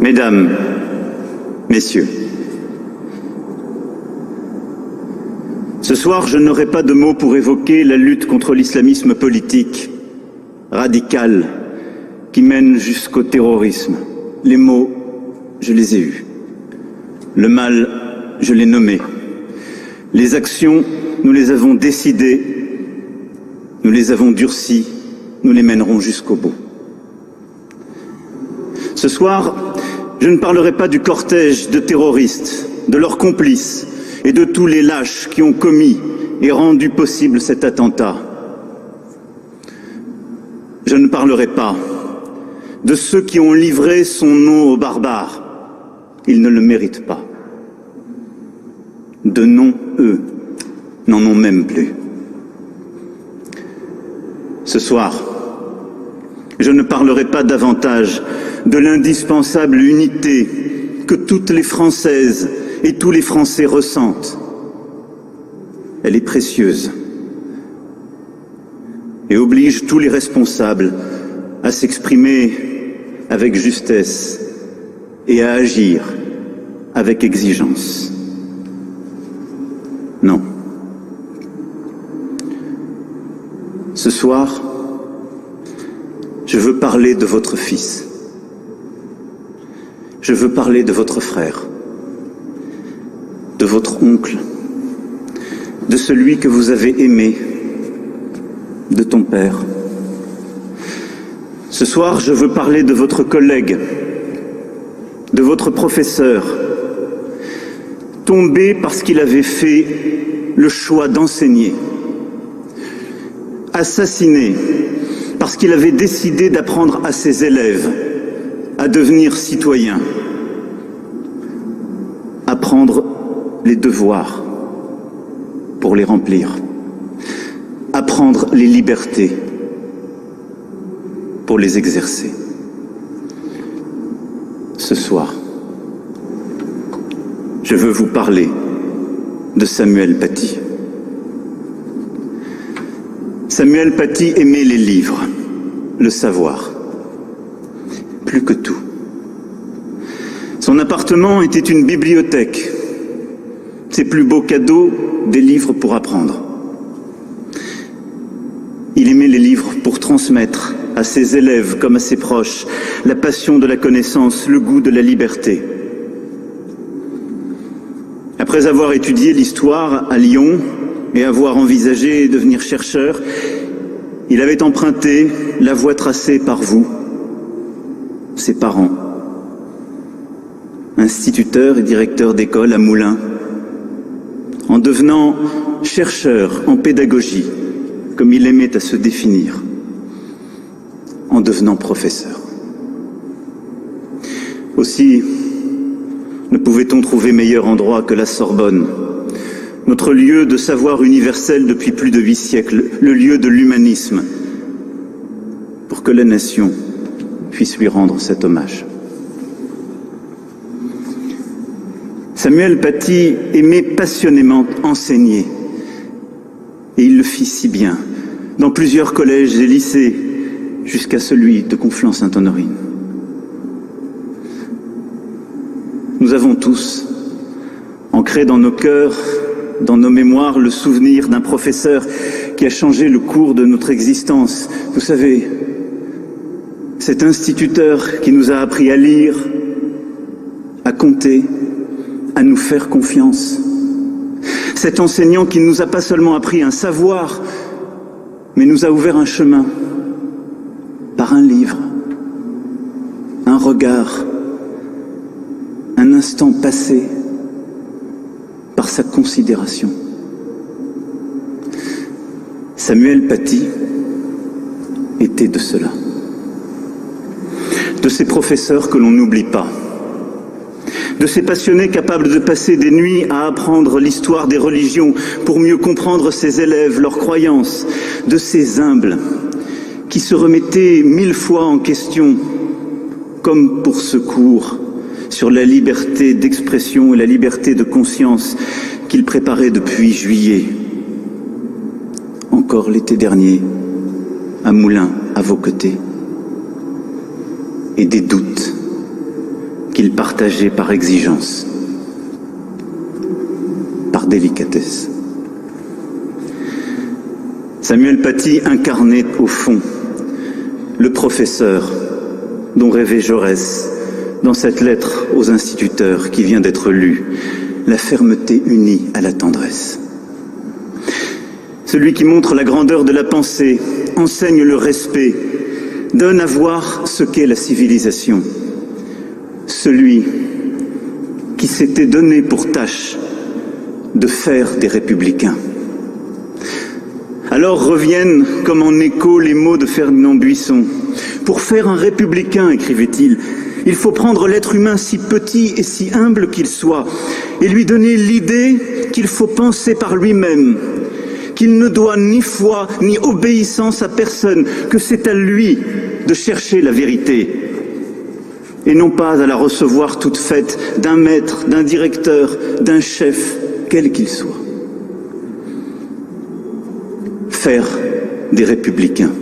Mesdames, Messieurs, ce soir, je n'aurai pas de mots pour évoquer la lutte contre l'islamisme politique, radical, qui mène jusqu'au terrorisme. Les mots, je les ai eus. Le mal, je l'ai nommé. Les actions, nous les avons décidées, nous les avons durcies, nous les mènerons jusqu'au bout. Ce soir, je ne parlerai pas du cortège de terroristes, de leurs complices et de tous les lâches qui ont commis et rendu possible cet attentat. Je ne parlerai pas de ceux qui ont livré son nom aux barbares. Ils ne le méritent pas. De nom, eux, n'en ont même plus. Ce soir, je ne parlerai pas davantage de l'indispensable unité que toutes les Françaises et tous les Français ressentent. Elle est précieuse et oblige tous les responsables à s'exprimer avec justesse et à agir avec exigence. Non. Ce soir, je veux parler de votre fils. Je veux parler de votre frère, de votre oncle, de celui que vous avez aimé, de ton père. Ce soir, je veux parler de votre collègue, de votre professeur, tombé parce qu'il avait fait le choix d'enseigner, assassiné parce qu'il avait décidé d'apprendre à ses élèves à devenir citoyens, apprendre les devoirs pour les remplir, apprendre les libertés pour les exercer. Ce soir, je veux vous parler de Samuel Paty. Samuel Paty aimait les livres, le savoir, plus que tout. Son appartement était une bibliothèque. Ses plus beaux cadeaux, des livres pour apprendre. Il aimait les livres pour transmettre à ses élèves comme à ses proches la passion de la connaissance, le goût de la liberté. Après avoir étudié l'histoire à Lyon et avoir envisagé de devenir chercheur, il avait emprunté la voie tracée par vous, ses parents, instituteur et directeur d'école à Moulins, en devenant chercheur en pédagogie, comme il aimait à se définir, en devenant professeur. Aussi, ne pouvait-on trouver meilleur endroit que la Sorbonne, notre lieu de savoir universel depuis plus de 8 siècles, le lieu de l'humanisme, pour que la nation puisse lui rendre cet hommage. Samuel Paty aimait passionnément enseigner, et il le fit si bien, dans plusieurs collèges et lycées, jusqu'à celui de Conflans-Sainte-Honorine. Nous avons tous, ancré dans nos cœurs, dans nos mémoires, le souvenir d'un professeur qui a changé le cours de notre existence. Vous savez, cet instituteur qui nous a appris à lire, à compter, à nous faire confiance. Cet enseignant qui ne nous a pas seulement appris un savoir, mais nous a ouvert un chemin par un livre, un regard, un instant passé, par sa considération. Samuel Paty était de cela. De ces professeurs que l'on n'oublie pas. De ces passionnés capables de passer des nuits à apprendre l'histoire des religions pour mieux comprendre ses élèves, leurs croyances. De ces humbles qui se remettaient 1000 fois en question, comme pour ce cours sur la liberté d'expression et la liberté de conscience qu'il préparait depuis juillet. Encore l'été dernier, à Moulins, à vos côtés. Et des doutes qu'il partageait par exigence, par délicatesse. Samuel Paty incarnait au fond le professeur dont rêvait Jaurès dans cette lettre aux instituteurs qui vient d'être lue, la fermeté unie à la tendresse. Celui qui montre la grandeur de la pensée, enseigne le respect, donne à voir ce qu'est la civilisation. Celui qui s'était donné pour tâche de faire des républicains. Alors reviennent comme en écho les mots de Ferdinand Buisson. Pour faire un républicain, écrivait-il, il faut prendre l'être humain si petit et si humble qu'il soit et lui donner l'idée qu'il faut penser par lui-même, qu'il ne doit ni foi ni obéissance à personne, que c'est à lui de chercher la vérité et non pas à la recevoir toute faite d'un maître, d'un directeur, d'un chef, quel qu'il soit. Faire des républicains,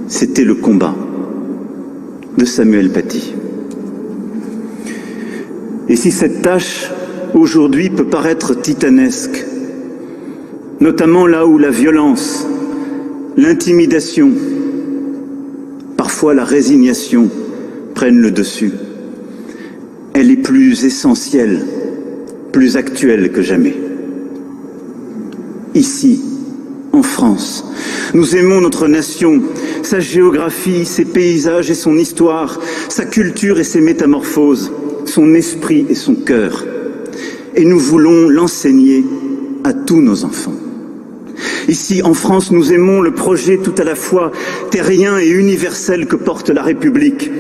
c'était le combat de Samuel Paty. Et si cette tâche, aujourd'hui, peut paraître titanesque, notamment là où la violence, l'intimidation, parfois la résignation prennent le dessus, elle est plus essentielle, plus actuelle que jamais. Ici, en France, nous aimons notre nation, sa géographie, ses paysages et son histoire, sa culture et ses métamorphoses, son esprit et son cœur. Et nous voulons l'enseigner à tous nos enfants. Ici, en France, nous aimons le projet tout à la fois terrien et universel que porte la République,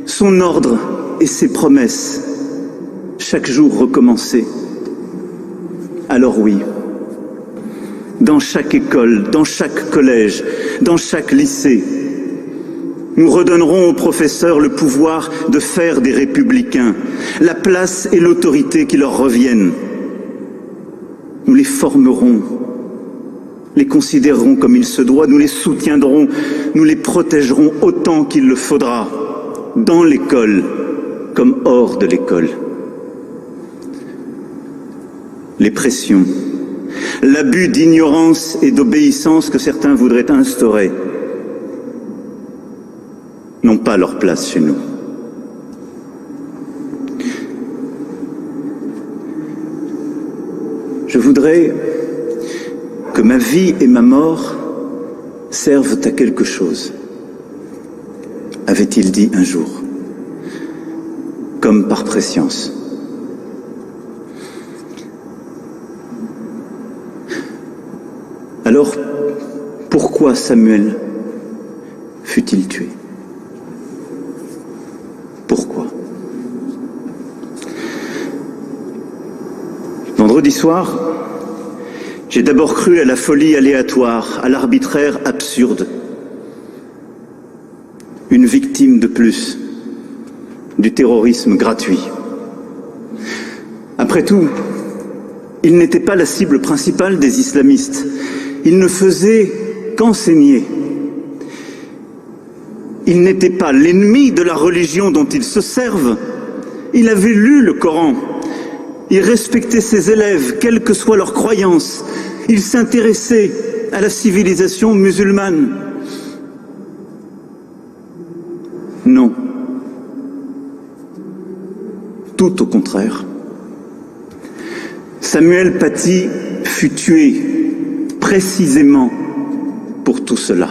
son ordre et ses promesses, chaque jour recommencer. Alors oui, dans chaque école, dans chaque collège, dans chaque lycée, nous redonnerons aux professeurs le pouvoir de faire des républicains, la place et l'autorité qui leur reviennent. Nous les formerons, les considérerons comme il se doit, nous les soutiendrons, nous les protégerons autant qu'il le faudra, dans l'école comme hors de l'école. Les pressions, l'abus d'ignorance et d'obéissance que certains voudraient instaurer n'ont pas leur place chez nous. Je voudrais que ma vie et ma mort servent à quelque chose, avait-il dit un jour, comme par prescience. Alors, pourquoi Samuel fut-il tué? Pourquoi? Vendredi soir, j'ai d'abord cru à la folie aléatoire, à l'arbitraire absurde. Une victime de plus du terrorisme gratuit. Après tout, il n'était pas la cible principale des islamistes. Il ne faisait qu'enseigner. Il n'était pas l'ennemi de la religion dont ils se servent. Il avait lu le Coran. Il respectait ses élèves, quelle que soit leur croyance. Il s'intéressait à la civilisation musulmane. Non. Tout au contraire. Samuel Paty fut tué précisément pour tout cela.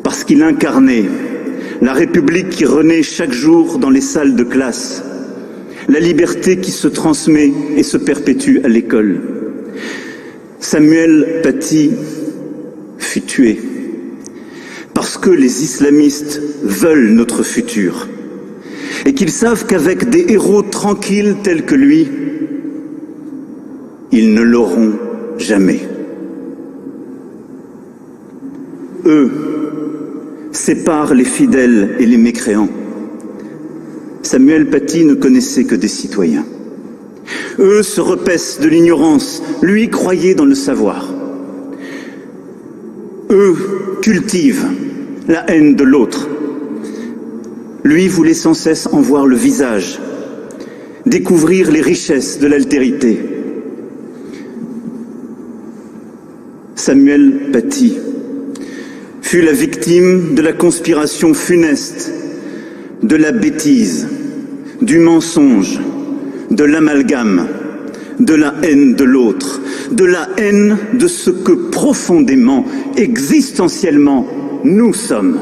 Parce qu'il incarnait la République qui renaît chaque jour dans les salles de classe, la liberté qui se transmet et se perpétue à l'école. Samuel Paty fut tué parce que les islamistes veulent notre futur et qu'ils savent qu'avec des héros tranquilles tels que lui, ils ne l'auront jamais. Eux séparent les fidèles et les mécréants. Samuel Paty ne connaissait que des citoyens. Eux se repaissent de l'ignorance, lui croyait dans le savoir. Eux cultivent la haine de l'autre. Lui voulait sans cesse en voir le visage, découvrir les richesses de l'altérité. Samuel Paty fut la victime de la conspiration funeste, de la bêtise, du mensonge, de l'amalgame, de la haine de l'autre, de la haine de ce que profondément, existentiellement, nous sommes.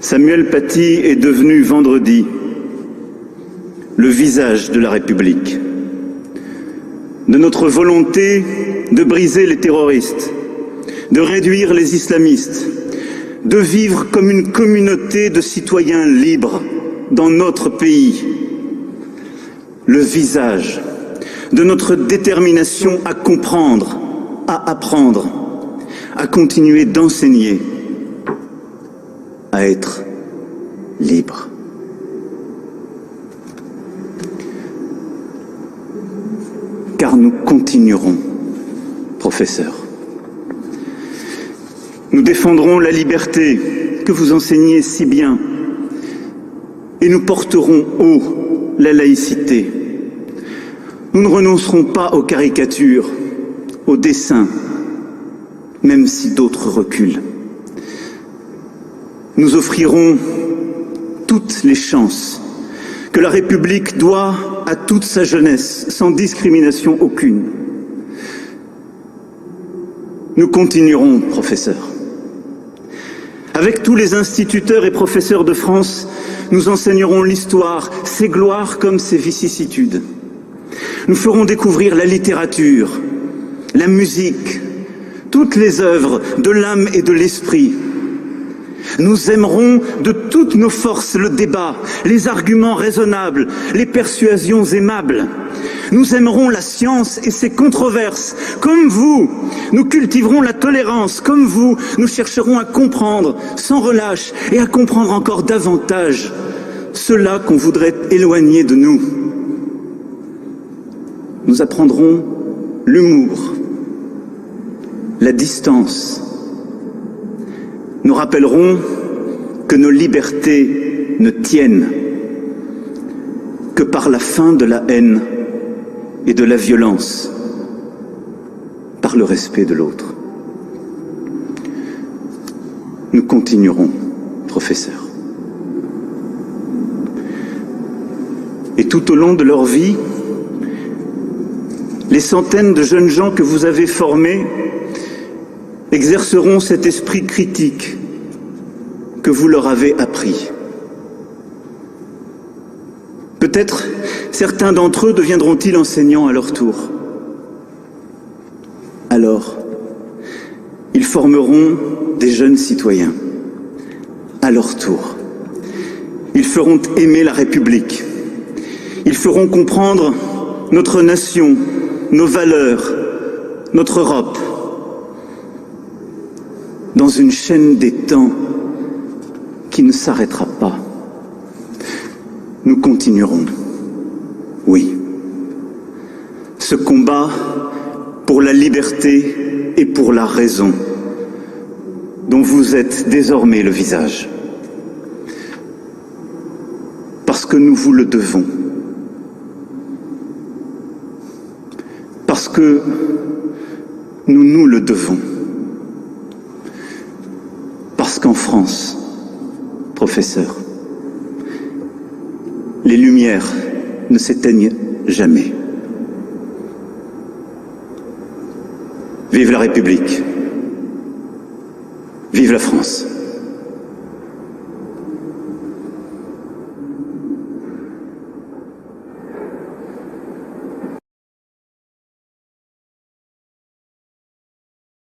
Samuel Paty est devenu vendredi le visage de la République, de notre volonté de briser les terroristes, de réduire les islamistes, de vivre comme une communauté de citoyens libres dans notre pays, le visage de notre détermination à comprendre, à apprendre, à continuer d'enseigner, à être libre. Car nous continuerons, professeur. Nous défendrons la liberté que vous enseignez si bien et nous porterons haut la laïcité. Nous ne renoncerons pas aux caricatures, aux dessins, même si d'autres reculent. Nous offrirons toutes les chances que la République doit à toute sa jeunesse, sans discrimination aucune. Nous continuerons, professeur. Avec tous les instituteurs et professeurs de France, nous enseignerons l'histoire, ses gloires comme ses vicissitudes. Nous ferons découvrir la littérature, la musique, toutes les œuvres de l'âme et de l'esprit. Nous aimerons de toutes nos forces le débat, les arguments raisonnables, les persuasions aimables. Nous aimerons la science et ses controverses. Comme vous, nous cultiverons la tolérance. Comme vous, nous chercherons à comprendre sans relâche et à comprendre encore davantage ceux-là qu'on voudrait éloigner de nous. Nous apprendrons l'humour, la distance. Nous rappellerons que nos libertés ne tiennent que par la fin de la haine et de la violence, par le respect de l'autre. Nous continuerons, professeur. Et tout au long de leur vie, les centaines de jeunes gens que vous avez formés exerceront cet esprit critique que vous leur avez appris. Peut-être certains d'entre eux deviendront-ils enseignants à leur tour. Alors, ils formeront des jeunes citoyens à leur tour. Ils feront aimer la République. Ils feront comprendre notre nation, nos valeurs, notre Europe, dans une chaîne des temps qui ne s'arrêtera pas. Nous continuerons, oui, ce combat pour la liberté et pour la raison dont vous êtes désormais le visage. Parce que nous vous le devons. Parce que nous nous le devons. Parce qu'en France, professeur, les lumières ne s'éteignent jamais. Vive la République. Vive la France.